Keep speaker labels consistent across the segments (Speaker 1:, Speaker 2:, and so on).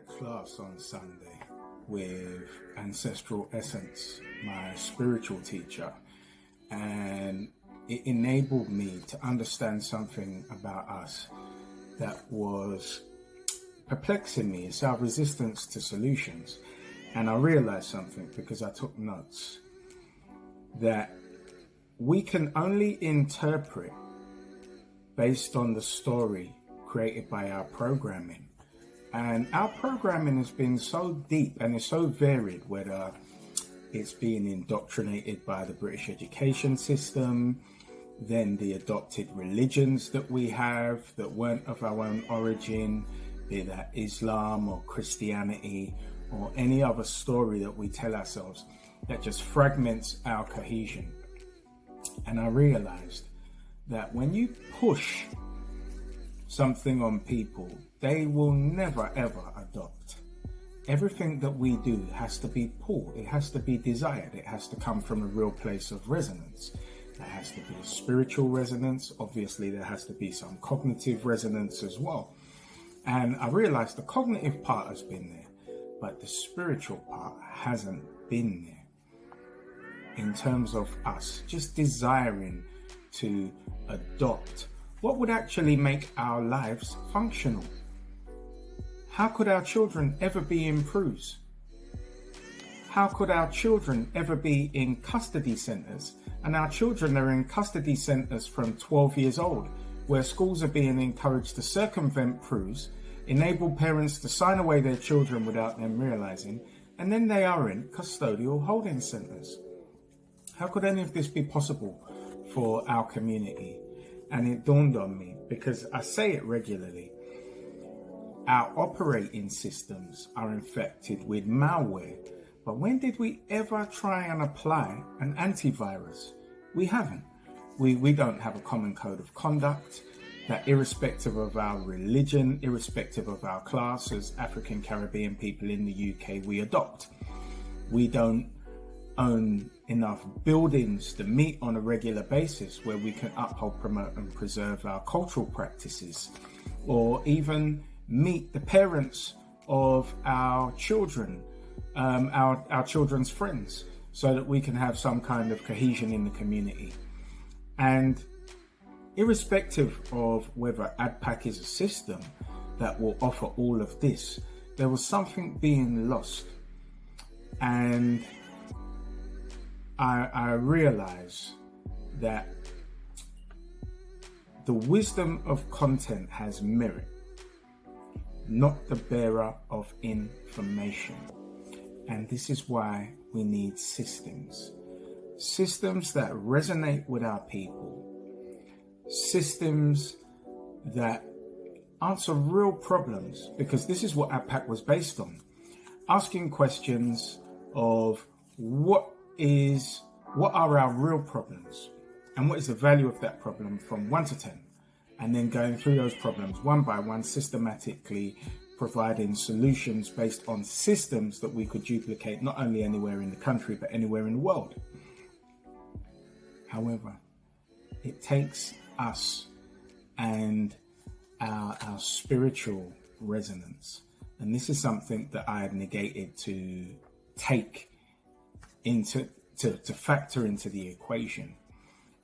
Speaker 1: a class on Sunday with Ancestral Essence, my spiritual teacher, and it enabled me to understand something about us that was perplexing me. It's our resistance to solutions. And I realized something because I took notes, that we can only interpret based on the story created by our programming. And our programming has been so deep and it's so varied, whether it's being indoctrinated by the British education system, then the adopted religions that we have that weren't of our own origin, be that Islam or Christianity or any other story that we tell ourselves that just fragments our cohesion. And I realized that when you push something on people, they will never ever adopt. Everything that we do has to be pulled, it has to be desired, it has to come from a real place of resonance. There has to be a spiritual resonance. Obviously, there has to be some cognitive resonance as well. And I realized the cognitive part has been there, but the spiritual part hasn't been there. In terms of us just desiring to adopt what would actually make our lives functional. How could our children ever be in PRUs? How could our children ever be in custody centres? And our children are in custody centres from 12 years old, where schools are being encouraged to circumvent PRUs, enable parents to sign away their children without them realising, and then they are in custodial holding centres. How could any of this be possible for our community? And it dawned on me, because I say it regularly, our operating systems are infected with malware. But when did we ever try and apply an antivirus? We haven't. We don't have a common code of conduct that, irrespective of our religion, irrespective of our class as African Caribbean people in the UK, we adopt. We don't own enough buildings to meet on a regular basis where we can uphold, promote and preserve our cultural practices, or even meet the parents of our children, our children's friends, so that we can have some kind of cohesion in the community. And irrespective of whether ADPAC is a system that will offer all of this, there was something being lost. And I realize that the wisdom of content has merit, not the bearer of information. And this is why we need systems. Systems that resonate with our people. Systems that answer real problems, because this is what ADPAC was based on. Asking questions of what are our real problems and what is the value of that problem from 1 to 10, and then going through those problems one by one, systematically providing solutions based on systems that we could duplicate not only anywhere in the country but anywhere in the world. However, it takes us and our spiritual resonance, and this is something that I had negated to take into to factor into the equation,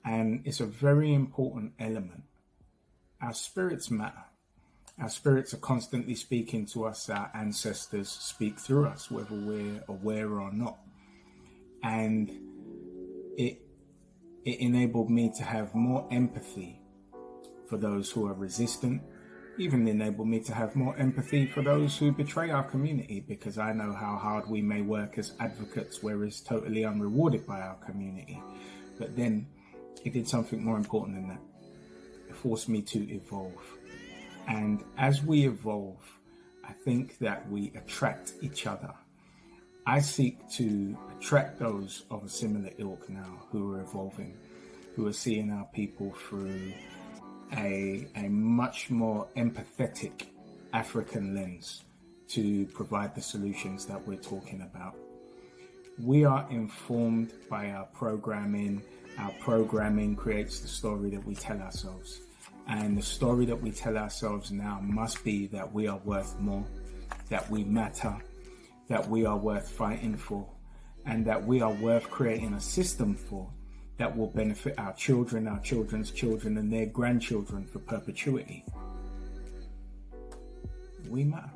Speaker 1: and it's a very important element. Our spirits matter. Our spirits are constantly speaking to us. Our ancestors speak through us, whether we're aware or not. And it enabled me to have more empathy for those who are resistant, even enabled me to have more empathy for those who betray our community, because I know how hard we may work as advocates, whereas totally unrewarded by our community. But then it did something more important than that. It forced me to evolve. And as we evolve, I think that we attract each other. I seek to attract those of a similar ilk now who are evolving, who are seeing our people through a much more empathetic African lens to provide the solutions that we're talking about. We are informed by our programming. Our programming creates the story that we tell ourselves. And the story that we tell ourselves now must be that we are worth more, that we matter, that we are worth fighting for, and that we are worth creating a system for that will benefit our children, our children's children, and their grandchildren for perpetuity. We matter.